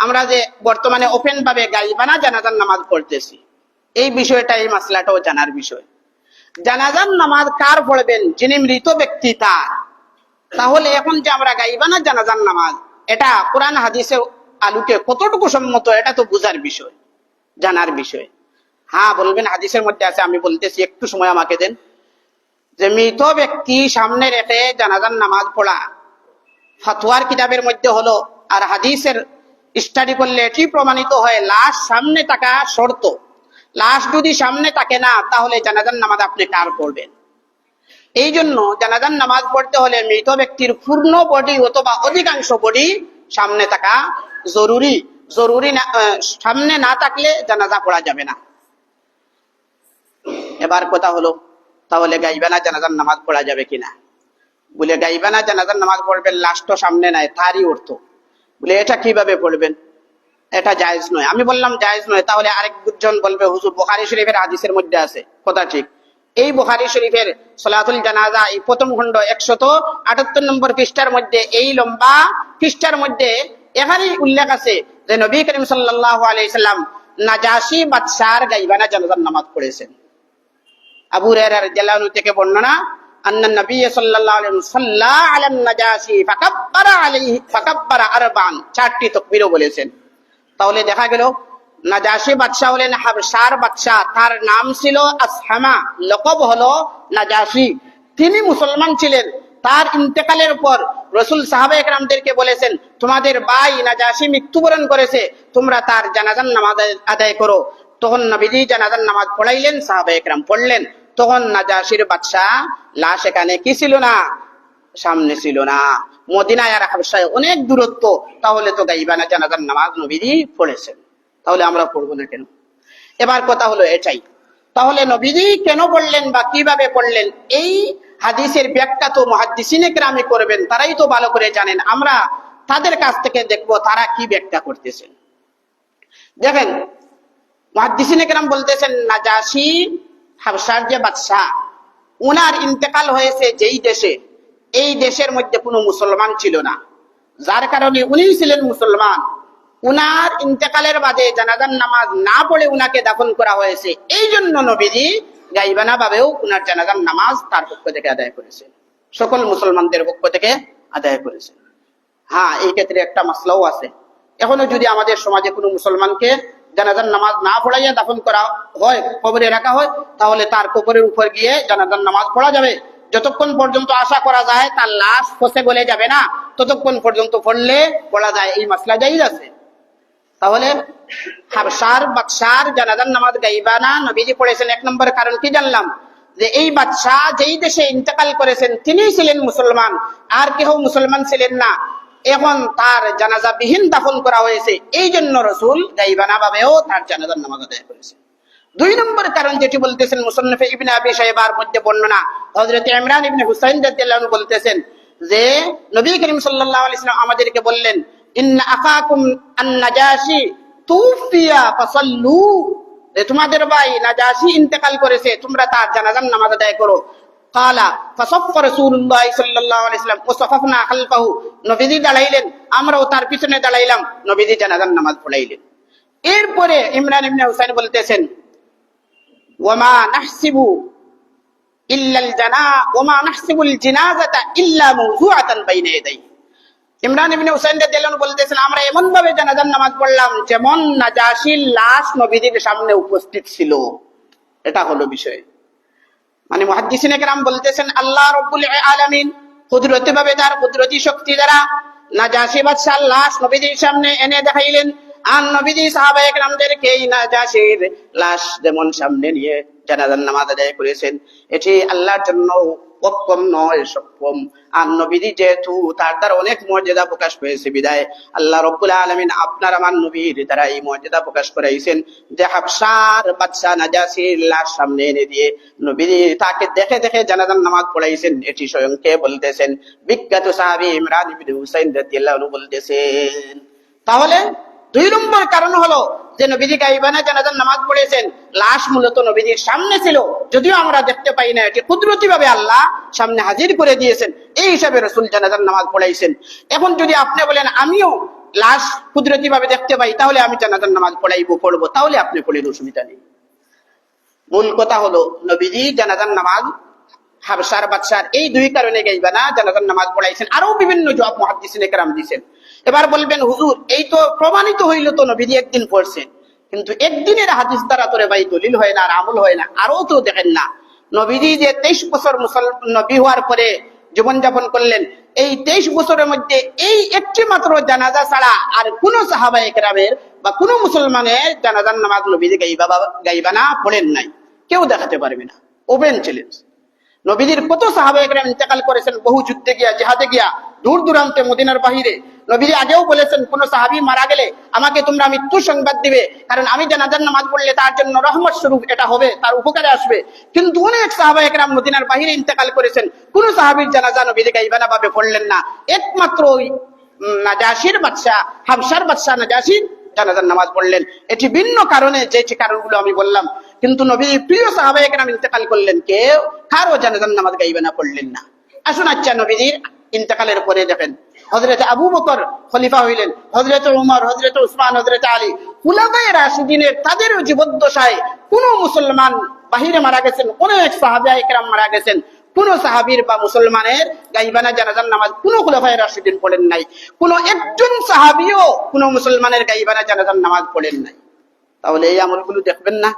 আমরা যে বর্তমানে ওপেন ভাবে গাইবানা জানাজার নামাজ পড়তেছি, এই বিষয়টা, এই মাসলাটাও জানার বিষয়। জানাজার নামাজ কার পড়বেন? যিনি মৃত ব্যক্তি তার। তাহলে এখন যে আমরা গাইবানা জানাজার নামাজ, এটা কোরআন হাদিসের আলোকে কতটুকু সম্মত, এটা তো বুঝার বিষয়, জানার বিষয়। হ্যাঁ বলবেন হাদিসের মধ্যে আছে, আমি বলতেছি, একটু সময় আমাকে দেন। যে মৃত ব্যক্তি সামনে রেখে জানাজার নামাজ পড়া ফতোয়ার কিতাবের মধ্যে হলো, আর হাদিসের স্টাডি করলে এটি প্রমাণিত হয়, লাশ সামনে থাকা শর্ত। লাশ যদি সামনে থাকে না, তাহলে জানাজার নামাজ আপনি কার পড়বেন? এই জন্য জানাজার নামাজ পড়তে হলে মৃত ব্যক্তির পূর্ণ বডি অথবা অধিকাংশ বডি সামনে থাকা জরুরি। জরুরি না, সামনে না থাকলে জানাজা পড়া যাবে না। এবার কথা হলো, তাহলে গাইবানা জানাজার নামাজ পড়া যাবে কিনা? বলে গাইবানা জানাজার নামাজ পড়বেন, লাশ তো সামনে নাই, তারই অর্থ। বলে এটা কিভাবে পড়বেন? এটা জায়েজ নয়। আমি বললাম জায়েজ নয়, তাহলে আরেকজন বলবে হুজুর বুখারী শরীফের হাদিসের মধ্যে আছে। কথা ঠিক। এই বুখারী শরীফের সালাতুল জানাজা এই প্রথম খণ্ড 178 নম্বর পৃষ্ঠার মধ্যে, এই লম্বা পৃষ্ঠার মধ্যে এখানেই উল্লেখ আছে যে নবী করিম সাল্লাল্লাহু আলাইহি সাল্লাম নাজাশী বাদশার গাইবানা জানাজার নামাজ পড়েছেন। আবু হুরায়রা রাদিয়াল্লাহু আনহু থেকে বর্ণনা, আন্না নবী সাল্লাল্লাহু আলাইহি ওয়াসাল্লাম সাল্লা আলান নাজাশী ফাকাব্বারা আলাইহি ফাকাব্বারা আরবান, 4টি তাকবীরও বলেছেন। তাহলে দেখা গেল নাজাশী বাদশা হলেন হাবশার বাদশা, তার নাম ছিল আসহামা, লকব হলো নাজাশী। তিনি মুসলমান ছিলেন। তার ইন্তেকালের পর রাসূল সাহাবায়ে কেরামদেরকে বলেছেন, তোমাদের ভাই নাজাশী মৃত্যুবরণ করেছে, তোমরা তার জানাজার নামাজ আদায় করো। তখন নবীজি জানাজার নামাজ পড়াইলেন, সাহাবায়ে কেরাম পড়লেন। তখন নাজাশীর বাদশা লাশ এখানে কি ছিল না, সামনে ছিল না। মদিনায় আর হাবশায় অনেক দূরত্ব। তাহলে তো গাইবানা জানাজার নামাজ নবীজি পড়েছেন, তাহলে আমরা পড়বো না কেন? এবার কথা হলো এটাই, তাহলে নবীজি কেন পড়লেন বা কিভাবে পড়লেন, এই হাদিসের ব্যাখ্যা তো মুহাদ্দিসিনে কেরামই করবেন, তারাই তো ভালো করে জানেন। আমরা তাদের কাছ থেকে দেখবো তারা কি ব্যাখ্যা করতেছেন। দেখেন, মুহাদ্দিসিনে কেরাম বলতেছেন, নাজাশী হাবশার যে বাদশা, উনার ইন্তেকাল হয়েছে যেই দেশে, এই দেশের মধ্যে কোনো মুসলমান ছিল না, যার কারণে উনি ছিলেন মুসলমান। উনার ইন্তেকালের বাদে জানাজার নামাজ না পড়ে উনাকে দাফন করা হয়েছে। এই জন্য নবীজি গাইবানা ভাবেও উনার জানাজার নামাজ তার পক্ষ থেকে আদায় করেছেন, সকল মুসলমানদের পক্ষ থেকে আদায় করেছেন। হ্যাঁ, এই ক্ষেত্রে একটা মাসলাও আছে। এখনো যদি আমাদের সমাজে কোনো মুসলমানকে জানাজার নামাজ না পড়াইয়া দাফন করা হয়, কবরে রাখা হয়, তাহলে তার কবরের উপর গিয়ে জানাজার নামাজ পড়া যাবে। যতক্ষণ পর্যন্ত আশা করা যায় তার লাশ ফসে গলে যাবে না, ততক্ষণ পর্যন্ত পড়লে পড়া যায়। এই মাসলা জায়েজ আছে। তাহলে হাবশার বাদশার জানাজার নামাজ গাইবানা নবীজি পড়েছেন। 1 নম্বর কারণ কি জানলাম, যে এই বাদশা যেই দেশে ইন্তেকাল করেছেন তিনি ছিলেন মুসলমান, আর কেউ মুসলমান ছিলেন না। এখন তার জানাজা বিহীন দাফন করা হয়েছে, এই জন্য রাসূল গাইবানা ভাবেও তার জানাজার নামাজ আদায় করেছেন। 2 নম্বর কারণ যেটি বলতেছেন, মুসান্নাফে ইবনে আবি শাইবার মধ্যে বর্ণনা, হযরত ইমরান ইবনে হুসাইন রাদিয়াল্লাহু আনহু বলতেছেন যে নবী করিম সাল্লাল্লাহু আলাইহি ওয়াসাল্লাম আমাদেরকে বললেন, ইন্না আখাকুম আন-নাজাশী তুফিয়া ফাসাল্লু, যে তোমাদের ভাই নাজাশী ইন্তেকাল করেছে, তোমরা তার জানাজার নামাজ আদায় করো। কালা ফাসাফফা রাসূলুল্লাহ সাল্লাল্লাহু আলাইহি ওয়াসাল্লাম ওয়া সাফাফনা খালফাহু, নবীজি দাঁড়াইলেন, আমরাও তার পিছনে দাঁড়াইলাম, নবীজি জানাজার নামাজ পড়াইলেন। এরপরে ইমরান ইবনে হুসাইন বলতেছেন, ওয়ামা নাহসিবু ইল্লাল জানা ওয়ামা নাহসিবুল জিনাজাতা ইল্লা মাওযুআতান বাইনা ইয়াদাই। ইমরান ইবনে হুসাইন রাদিয়াল্লাহু আনহু বলতেছেন, আমরা এমন ভাবে জানাজার নামাজ পড়লাম যেমন নাজাশীর লাশ নবীজির সামনে উপস্থিত ছিল। এটা হলো বিষয়। মানে মুহাদ্দিসিনে কেরাম বলতেছেন, আল্লাহ রাব্বুল আলামিন কুদরতি ভাবে, তার কুদরতি শক্তি দ্বারা নাজাশী বাদশার লাশ নবীজির সামনে এনে দেখাইলেন। আর নবীজি সাহাবায়ে কেরামদেরকে এই নাজাশীর লাশ যেমন সামনে নিয়ে জানাজার নামাজ আদায় করেছেন, এটি আল্লাহর জন্য অক্ষম নয়, সক্ষম। আর নবীজি যেহেতু তার দ্বারা অনেক মর্যাদা প্রকাশ পেয়েছে বিদায় আল্লাহ রাব্বুল আলামিন আপনার আমার নবীর দ্বারা এই মর্যাদা প্রকাশ করাইছেন যে হাবশার বাদশা নাজাশীর লাশ সামনে এনে দিয়ে নবীজি তাকে দেখে দেখে জানাজার নামাজ পড়াইছেন। এটি স্বয়ং কে বলতেছেন? বিখ্যাত সাহাবী ইমরান ইবনে হুসাইন রাদিয়াল্লাহু আনহু বলতেছেন। তাহলে 2 নম্বর কারণ হলো যে নবীজি গাইবানা জানাজার নামাজ পড়েছেন, লাশ মূলত নবীজির সামনে ছিল, যদিও আমরা দেখতে পাই না, এটি কুদরতি ভাবে আল্লাহ সামনে হাজির করে দিয়েছেন। এই হিসাবে রাসূল জানাজার নামাজ পড়াইছেন। এখন যদি আপনি বলেন আমিও লাশ কুদরতি ভাবে দেখতে পাই, তাহলে আমি জানাজার নামাজ পড়বো, তাহলে আপনি পড়েন, অসুবিধা নেই। মূল কথা হলো নবীজি জানাজার নামাজ হাবশার বাদশার এই দুই কারণে গাইবা না জানাজার নামাজ পড়াইছেন। আরো বিভিন্ন জবাব মুহাদ্দিসিনে কেরাম দিয়েছেন। এবার বলবেন হুজুর এই তো প্রমাণিত হইল তো নবীজি একদিন পড়ছেন, কিন্তু একদিনের হাদিস দ্বারা তোরে ভাই দলিল হয় না আর আমল হয় না। আরো তো দেখেন না, নবীজি যে 23 বছর নবী হওয়ার পরে জীবনযাপন করলেন, এই 23 বছরের মধ্যে এই একটি মাত্র জানাজা ছাড়া আর কোন সাহাবায়ে কেরামের বা কোন মুসলমানের জানাজার নামাজ নবীজি গাইবা না পড়েন নাই, কেউ দেখাতে পারবে না। Open challenge. নবীজির কত সাহাবায়ে কেরাম ইন্তেকাল করেছেন বহু যুদ্ধে গিয়া, জিহাদে গিয়া, দূর দূরান্তে, মদিনার বাহিরে। নবীজি আগেও বলেছেন কোন সাহাবী মারা গেলে আমাকে তোমরা মৃত্যু সংবাদ দিবে, কারণ আমি জানাজার নামাজ পড়লে তার জন্য রহমত স্বরূপ এটা হবে, তার উপকারে আসবে। কিন্তু অনেক সাহাবায়ে কেরাম মদিনার বাহিরে ইন্তেকাল করেছেন, কোন সাহাবীর জানাজা নবীজি গাইবানা ভাবে পড়লেন না। একমাত্র ওই নাজাশির বাদশা, হাবশার বাদশা নাজাশির জানাজার নামাজ পড়লেন। এটি ভিন্ন কারণে, যে কারণগুলো আমি বললাম। কিন্তু নবীর প্রিয় সাহাবায়ে কেরাম ইন্তেকাল করলেন, কেউ কারো জানাজার নামাজ গাইবানা পড়লেন না। আসুন আচ্ছা, নবীজির ইন্তেকালের পরে দেখেন হযরত আবু বকর খলিফা হইলেন, হযরত উমর, হযরত উসমান, হযরত আলী, খুলাফায়ে রাশিদিনের তাদের জীবদ্দশায় কোন মুসলমান বাহিরে মারা গেছেন, অনেক সাহাবায়ে কেরাম মারা গেছেন, কোন সাহাবীর বা মুসলমানের গাইবানা জানাজার নামাজ কোন খুলাফায়ে রাশিদিন পড়েন নাই। কোন একজন সাহাবীও কোন মুসলমানের গাইবানা জানাজার নামাজ পড়েন নাই। তাহলে এই আমলগুলো দেখবেন না,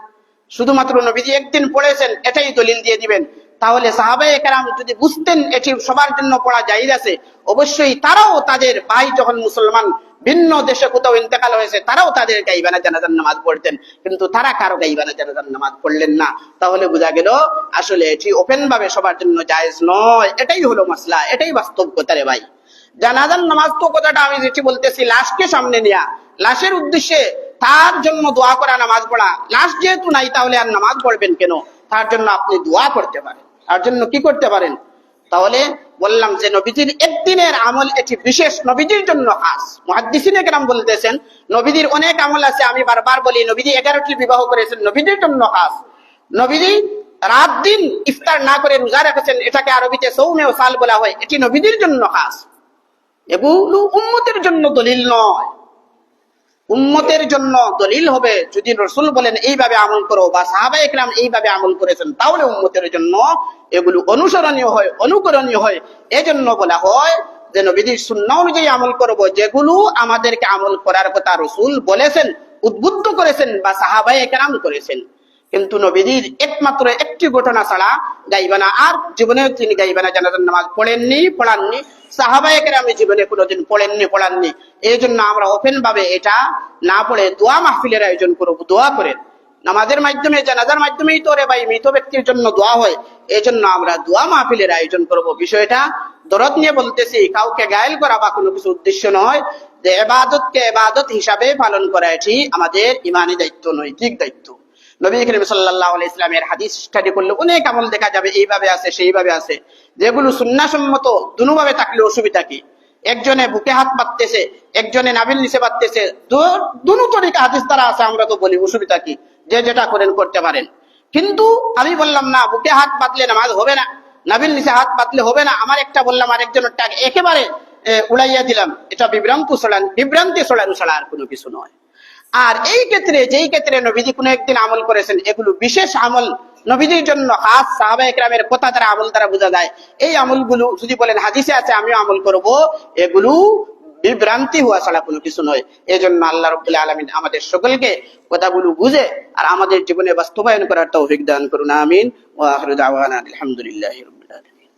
শুধুমাত্র নবীজি একদিন পড়েছেন এটাই দলিল দিয়ে দিবেন। তাহলে সাহাবায়ে কেরাম যদি বুঝতেন এটি সবার জন্য পড়া জায়েজ আছে, অবশ্যই তারাও তাদের ভাই যখন মুসলমান ভিন্ন দেশে কোথাও ইন্তেকাল হয়েছে, তারাও তাদের গাইবানা জানাজার নামাজ পড়তেন, কিন্তু তারা কারো গাইবানা জানাজার নামাজ পড়লেন না। তাহলে বোঝা গেল আসলে এটি ওপেন ভাবে সবার জন্য জায়েজ নয়। এটাই হলো মাসলা, এটাই বাস্তব কথা রে ভাই। জানাজার নামাজ তো কথাটা আমি যেটি বলতেছি, লাশকে সামনে নেয়া, লাশের উদ্দেশ্যে তার জন্য দোয়া করা, নামাজ পড়া। লাশ যেহেতু নাই তাহলে আর নামাজ পড়বেন কেন? তার জন্য আপনি দোয়া করতে পারেন। তার জন্য কি করতে পারেন? তাহলে বললাম যে নবীজির একদিনের আমল এটি বিশেষ, নবীজির জন্য খাস। মুহাদ্দিসিনে কেরাম বলতেছেন নবীজির অনেক আমল আছে, আমি বারবার বলি নবীজি 11টি বিবাহ করেছেন, নবীজির জন্য খাস। নবীজি রাত দিন ইফতার না করে রোজা রেখেছেন, এটাকে আরবিতে সৌমে ওয়াসাল বলা হয়, এটি নবীজির জন্য খাস। এগুলো উম্মতের জন্য দলিল নয়। উম্মতের জন্য দলিল হবে যদি রাসূল বলেন এইভাবে আমল করো, বা সাহাবায়ে কেরাম এইভাবে আমল করেছেন, তাহলে উম্মতের জন্য এগুলো অনুসরণীয় হয়, অনুকরণীয় হয়। এজন্য বলা হয় যে নবীজির সুন্নাহ অনুযায়ী আমল করব, যেগুলো আমাদেরকে আমল করার কথা রাসূল বলেছেন, উদ্বুদ্ধ করেছেন বা সাহাবায়ে কেরাম করেছেন। কিন্তু নবীজির একমাত্র একটি ঘটনা ছাড়া গাইবানা আর জীবনে তিনি গাইবানা জানাজার নামাজ পড়েননি, পড়াননি। সাহাবায়ে কেরাম জীবনে কোনোদিন পড়েননি, পড়াননি। এই জন্য আমরা ওপেন ভাবে এটা না পড়ে দোয়া মাহফিলের আয়োজন করব। দোয়া করেন, নামাজের মাধ্যমে, জানাজার মাধ্যমেই তো রে ভাই মৃত ব্যক্তির জন্য দোয়া হয়। এই জন্য আমরা দোয়া মাহফিলের আয়োজন করব। বিষয়টা দরদ নিয়ে বলতেছি, কাউকে গায়েল করা বা কোনো কিছু উদ্দেশ্য নয়। যে ইবাদতকে ইবাদত হিসাবে পালন করা এটি আমাদের ইমানি দায়িত্ব, নৈতিক দায়িত্ব। নবী করিম সাল্লাল্লাহু আলাইহি ইসলামের হাদিস স্টাডি করলে অনেক আমল দেখা যাবে, এইভাবে আছে সেইভাবে আছে, যেগুলো সুন্নাহসম্মত। দুভাবে থাকলে অসুবিধা কি? একজনে বুকে হাত বাঁধতেছে, একজনে নাভির নিচে বাঁধতেছে, দুটো তরিকা হাদিস দ্বারা আছে, আমরা তো বলি অসুবিধা কি? যে যেটা করেন করতে পারেন। কিন্তু আমি বললাম না বুকে হাত বাঁধলে নামাজ হবে না, নাভির নিচে হাত বাঁধলে হবে না। আমার একটা বললাম, আরেকজনেরটা একেবারে উড়াইয়া দিলাম। এটা বিভ্রান্তি ছড়ানো ছাড়া আর কোনো কিছু নয়। আর এই ক্ষেত্রে, যেই ক্ষেত্রে নবীজি কোনো একদিন আমল করেছেন, এগুলো বিশেষ আমল, নবীজির জন্য খাস। সাহাবায়ে কেরামের কথা দ্বারা, আমল দ্বারা বোঝা যায়। এই আমলগুলো যদি বলেন হাদিসে আছে আমিও আমল করব, এগুলো বিভ্রান্তি হওয়া ছাড়া কোনো কিছু নয়। এই জন্য আল্লাহ রাব্বুল আলামিন আমাদের সকলকে কথাগুলো বুঝে আর আমাদের জীবনে বাস্তবায়ন করার তৌফিক দান করুন। আমিন। ওয়া আখিরু দাওয়ানা আলহামদুলিল্লাহি রাব্বিল আলামিন।